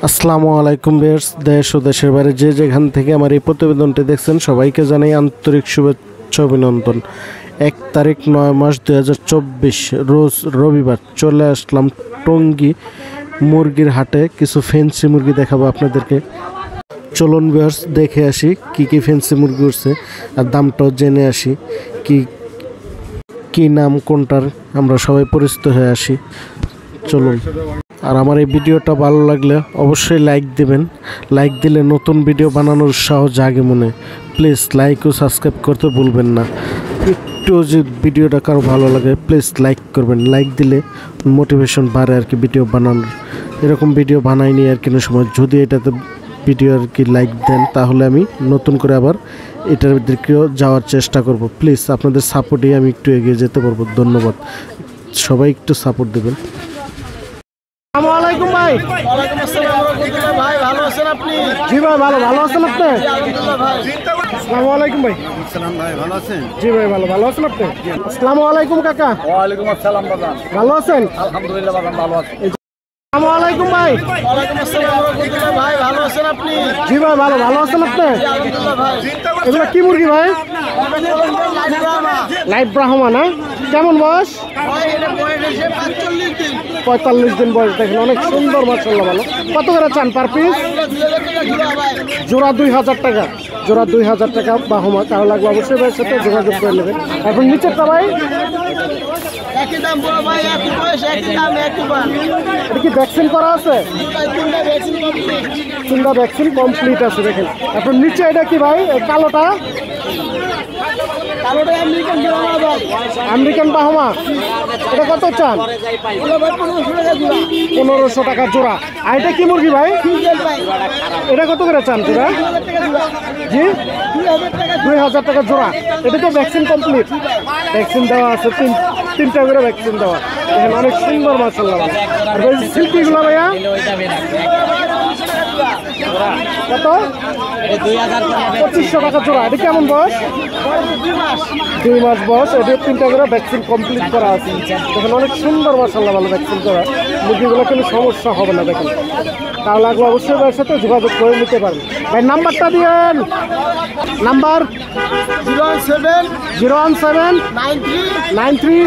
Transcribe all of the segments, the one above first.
আসসালামু আলাইকুম ভিউয়ার্স, দেশ ও দেশের বাইরে যে যেখান থেকে আমার এই প্রতিবেদনটি দেখছেন সবাইকে জানাই আন্তরিক শুভেচ্ছা অভিনন্দন। 1 তারিখ 9 মাস 2024 রোজ রবিবার চলে আসলাম টঙ্গী মুরগির হাটে। কিছু ফ্যান্সি মুরগি দেখাবো আপনাদেরকে। চলুন ভিউয়ার্স দেখে আসি কি কি ফ্যান্সি মুরগি উঠছে আর দামটাও জেনে আসি কি নাম কোনটার, আমরা সবাই পরিচিত হয়ে আসি। চলুন। আর আমার এই ভিডিওটা ভালো লাগলে অবশ্যই লাইক দেবেন। লাইক দিলে নতুন ভিডিও বানানোর উৎসাহ জাগে মনে। প্লিজ লাইক ও সাবস্ক্রাইব করতে ভুলবেন না। একটু যদি ভিডিওটা কারো ভালো লাগে প্লিজ লাইক করবেন। লাইক দিলে মোটিভেশন বাড়ে আর কি ভিডিও বানানোর। এরকম ভিডিও বানাইনি আর কোনো সময়। যদি এটাতে ভিডিও আর কি লাইক দেন তাহলে আমি নতুন করে আবার এটার দিকেও যাওয়ার চেষ্টা করব। প্লিজ আপনাদের সাপোর্টেই আমি একটু এগিয়ে যেতে পারবো। ধন্যবাদ। সবাই একটু সাপোর্ট দেবেন। আসসালামু আলাইকুম ভাই। ওয়ালাইকুম আসসালাম রাহমাতুল্লাহ। ভাই ভালো আছেন আপনি? জি ভাই ভালো আছেন আপনি? আলহামদুলিল্লাহ ভাই। আসসালামু আলাইকুম ভাই। আসসালাম ভাই, ভালো আছেন? জি ভাই ভালো আছেন আপনি? আসসালামু আলাইকুম কাকা। ওয়ালাইকুম আসসালাম বাজান। ভালো আছেন? আলহামদুলিল্লাহ বাজান, ভালো আছি। আসসালামু আলাইকুম ভাই। ওয়ালাইকুম আসসালাম রাহমাতুল্লাহ। ভাই ভালো আছেন আপনি? জি ভাই ভালো আছেন আপনি? আলহামদুলিল্লাহ ভাই। এগুলো কি মুরগি ভাই? লাইভ ব্রাহ্মা না? কেমন বয়স? ভাই এটা বয়স এসে 45 দিন। 45 দিন বয়স। দেখেন অনেক সুন্দর মাশাআল্লাহ। ভালো। কত করে চান পার পিস? 2000 টাকা জোড়া ভাই। জোড়া 2000 টাকা। জোড়া 2000 টাকা ব্রাহ্মা। কারো লাগবে অবশ্যই ভাইয়ের সাথে যোগাযোগ করে নেবেন। এখন নিচেরটা ভাই একই দাম বড় ভাই, একই বয়স, একই দাম, একই বার। এটা কি ভ্যাকসিন করা আছে? তিনটা ভ্যাকসিন কমপ্লিট। 3টা ভ্যাকসিন কমপ্লিট আছে। দেখেন এখন নিচে এটা কি ভাই? এই কালোটা কালোটা আমেরিকান জোড়া ভাই। আমেরিকান ব্রাহ্মা। এটা কত চান? ওগুলো ভাই 1500 টাকা জোড়া। 1500 টাকা জোড়া। আর এটা কি মুরগি ভাই? ফিজিয়াল ভাই। এটা কত করে চান তোরা? 2000 টাকা জোড়া। জি 2000 টাকা। 2000 টাকা জোড়া। এটা তো ভ্যাকসিন কমপ্লিট। ভ্যাকসিন দেওয়া আছে, তিনটা করে ভ্যাকসিন দেওয়া। দেখেন অনেক সুন্দর মাশাআল্লাহ। আর ওই সিল্কিগুলো ভাইয়া কত? 2500 টাকা জোড়া। এটা কেমন বয়স? 2 মাস বয়স। এটা 3টা করে ভ্যাকসিন কমপ্লিট করা আছে। দেখেন অনেক সুন্দর মাশাআল্লাহ। ভালো ভ্যাকসিন করা মুরগিগুলো কোনো সমস্যা হবে না। দেখেন তাহলে লাগলে অবশ্যই ভাইয়ের সাথে যোগাযোগ করে নিতে পারেন। ভাই নাম্বারটা দিয়েন। Number 017 017 93 93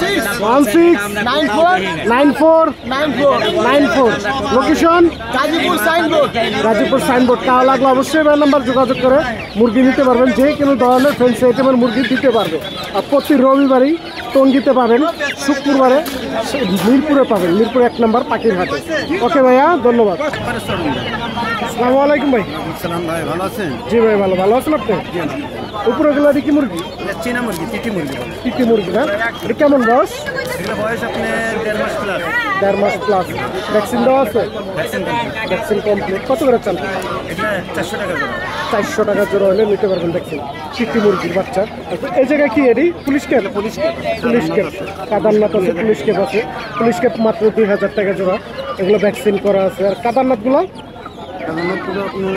16 16 94 94 94 94। Location Gazipur signboard. Gazipur signboard. তাহলে লাগলে অবশ্যই ভাই নাম্বার যোগাযোগ করে মুরগি নিতে পারবেন। যে কোনো ধরনের ফ্যান্সি আইটেমের মুরগি দিতে পারবে। আর প্রতি রবিবারই টঙ্গীতে পাবেন, শুক্রবারে মিরপুরে পাবেন। মিরপুর 1 নম্বর পাখির হাটে। ওকে ভাইয়া, ধন্যবাদ। আসসালামু আলাইকুম ভাই। সালাম ভাই, ভালো আছেন? জি ভাই ভালো আছেন আপনি? উপরে গুলো কি মুরগি? চীনা মুরগি, টিটি মুরগি। কি মুরগি না? এটা কেমন বয়স? এগুলো বয়স আপনার 1.5 মাস প্লাস। 1.5 মাস প্লাস। ভ্যাকসিন দেওয়া আছে? Vaccine complete. কত করে চান? এটা 400 টাকা জোড়া। 400 টাকা জোড়া হলে নিতে পারবেন ভ্যাকসিন। টিটি মুরগির বাচ্চা। এই জায়গায় কি এটি? Police cap. Police cap Kadaknath আছে, পুলিশ ক্যাপ আছে। পুলিশ ক্যাপ মাত্র 2000 টাকা জোড়া। এগুলো ভ্যাকসিন করা আছে। আর কাদারনাথগুলো পুরো আপনার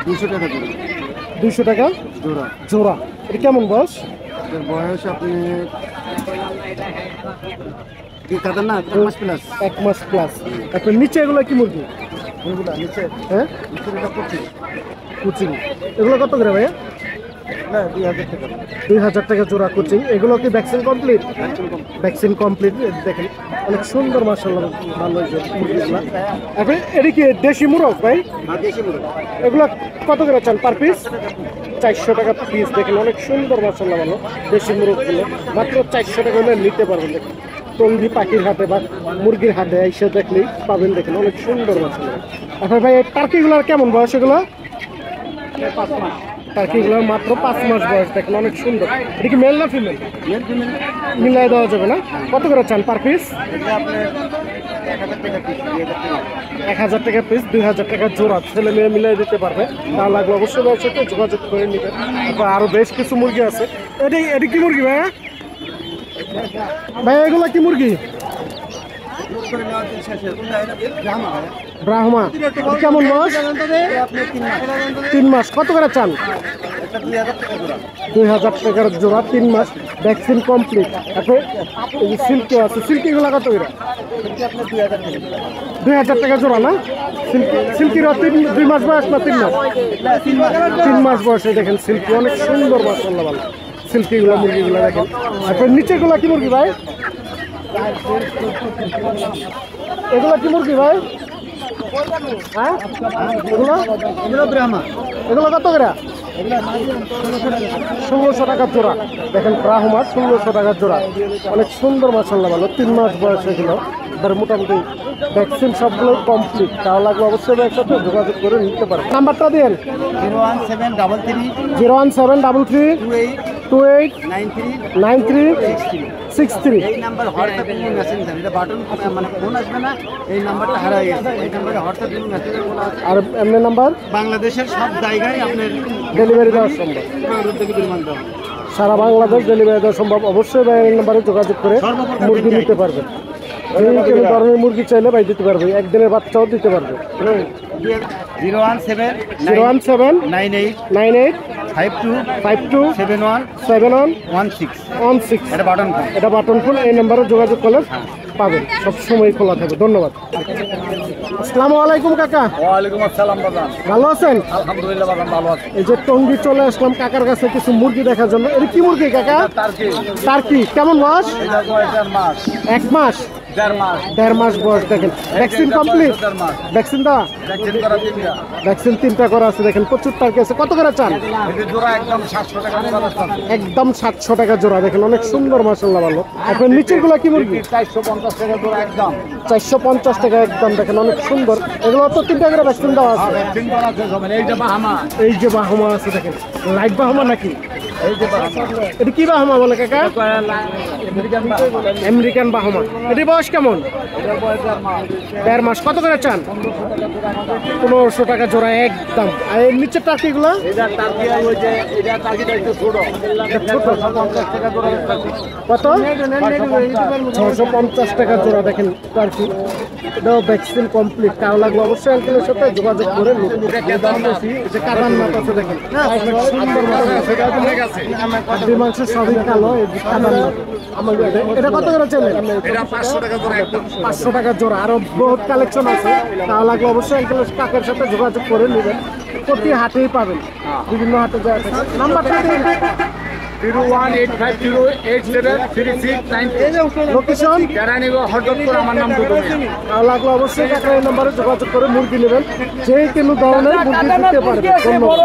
200 টাকা জোড়া। 200 টাকা জোড়া। জোড়া। এটা কেমন বয়স? এর বয়স আপনি কি কাদার না 1 মাস প্লাস। 1 মাস প্লাস। এখন নিচে এগুলো কি মুরগি? এগুলো নিচে হ্যাঁ এটা করছি কুচিং। এগুলো কত করে ভাইয়া? না 2000 টাকা। 2000 টাকা জোড়া কুচিং। এগুলো কি ভ্যাকসিন কমপ্লিট? Vaccine complete. দেখেন অনেক সুন্দর মাশাআল্লাহ। ভালো হয়েছে মুরগিগুলো। এখন এটা কি দেশি মুরগ ভাই? আর দেশি মুরগি। এগুলো কত করে চান পার পিস? 400 টাকা পিস। দেখেন অনেক সুন্দর মাশাআল্লাহ। ভালো দেশি মুরগগুলো মাত্র 400 টাকা হলে নিতে পারবেন। দেখেন টঙ্গী পাখির হাটে বা মুরগির হাটে এসে দেখলেই পাবেন। দেখেন অনেক সুন্দর মাশাআল্লাহ। এখন ভাই এই টার্কিগুলোর কেমন বয়স? এগুলো 5 মাস। টার্কিগুলোর মাত্র 5 মাস বয়স। দেখেন অনেক সুন্দর। এটা কি মেল না ফিমেল? মিলাই দেওয়া যাবে না? কত করে চান পার পিস? এটা আপনার 1000 টাকা পিস, 2000 টাকা। 1000 টাকা পিস, 2000 টাকা জোড়া। ছেলে মেয়ে মিলাই দিতে পারবে। তার লাগলে অবশ্যই ভাইয়ের সাথে যোগাযোগ করে নেবেন। তারপর আরো বেশ কিছু মুরগি আছে। এটি কি মুরগি ভাইয়া? ভাইয়া এগুলো কি মুরগি? করে নেওয়ার জন্য শেষ হয়ে যায়। এটা ব্রাহ্মা ভাই। ব্রাহ্মা কেমন বয়স? 3 মাস। কত করে চান? 2000 টাকার জোড়া, 3 মাস, ভ্যাকসিন কমপ্লিট। তারপরে সিল্কি আছে, সিল্কিগুলো কত করে? 2000 টাকা জোড়া না? সিল্কির 2 মাস বয়স না 3 মাস? 3 মাস বয়সে দেখেন সিল্কি, অনেক সুন্দর মাশাআল্লাহ ভালো সিল্কিগুলো, মুরগিগুলো দেখেন। তারপরে নিচেগুলো কি মুরগি ভাই? এগুলো কি মুরগি ভাই? হ্যাঁ এগুলো ব্রাহ্মা। এগুলো কত করে? 1600 টাকা জোড়া। দেখেন ব্রাহ্মা 1600 টাকা জোড়া, অনেক সুন্দর মাশাআল্লাহ ভালো। 3 মাস বয়স এগুলো, এবার মোটামুটি ভ্যাকসিন সবগুলো কমপ্লিট। তাও লাগলে অবশ্যই একসাথে যোগাযোগ করে নিতে পারেন। নাম্বারটা দেন 01733289363। এই নাম্বার হোয়াটসঅ্যাপে মেসেজ দেন, এটা বাটন মানে ফোন আসবে না, এই নাম্বারটা হারিয়ে গেছে। এই নাম্বারে হোয়াটসঅ্যাপে মেসেজ দেন। আর এমনি নাম্বার বাংলাদেশের সব জায়গায় আপনার ডেলিভারি দেওয়া সম্ভব, সারা বাংলাদেশ ডেলিভারি দেওয়া সম্ভব। অবশ্যই ভাইয়ের নাম্বারে যোগাযোগ করে মুরগি নিতে পারবেন। যে কোনো ধরনের মুরগি চাইলে ভাই দিতে পারবে, একদিনের বাচ্চাও দিতে পারবে। 0179852527116। এটা বাটন ফোন। এই নাম্বারে যোগাযোগ করলে পাবেন, সবসময় খোলা থাকবে। ধন্যবাদ। আসসালামু আলাইকুম কাকা। ওয়ালাইকুম আসসালাম বাজান। ভালো আছেন? আলহামদুলিল্লাহ বাজান ভালো আছি। এই যে টঙ্গী চলে আসলাম কাকার কাছে কিছু মুরগি দেখার জন্য। এটা কি মুরগি কাকা? টার্কি। কেমন বয়স? 1 মাস। 1.5 মাস বয়স। দেখেন ভ্যাকসিন কমপ্লিট, ভ্যাকসিন দেওয়া, ভ্যাকসিন 3টা করা আছে। দেখেন প্রচুর টার্কি আছে। কত করে চান? একদম 700 টাকা জোড়া। দেখেন অনেক সুন্দর মাশাআল্লাহ ভালো। এখন নিচের গুলা কি মুরগি? 450 টাকা জোড়া একদম। 450 টাকা একদম। দেখেন অনেক সুন্দর। এগুলো তো 3টা করে ভ্যাকসিন দেওয়া আছে। এই যে বাহামা আছে, দেখেন লাইট বাহামা নাকি? এটা কি বাহামা বলে কাকা? American Bahama. এটি বয়স কেমন? 1.5 মাস। কত করে চান? 1500 টাকা জোড়া একদম। আর এর নিচের টার্কিগুলো? কত? 650 টাকা জোড়া। দেখেন টার্কি, এটাও ভ্যাকসিন কমপ্লিট। তাও লাগলো অবশ্যই আঙ্কেলের সাথে যোগাযোগ করে নিন। কাদান মাছ আছে, দেখেন সুন্দর মাছ আছে। দুই মাংস সবই কালো। এটা কত করে চলে? 500 টাকা জোড়া। আরো বহুত কালেকশন আছে। তাও লাগলো অবশ্যই আঙ্কেলের কাকের সাথে যোগাযোগ করে নেবেন। প্রতি হাটেই পাবেন, বিভিন্ন হাটে যাওয়া থাকে। নাম্বারটা 01852873693। লোকেশন হরদপুর। আমার নাম দুটো। তাও লাগলো অবশ্যই কাকার এই নাম্বারে যোগাযোগ করে মুরগি নেবেন। যে কোনো ধরনের মুরগি দিতে পারবেন। ধন্যবাদ।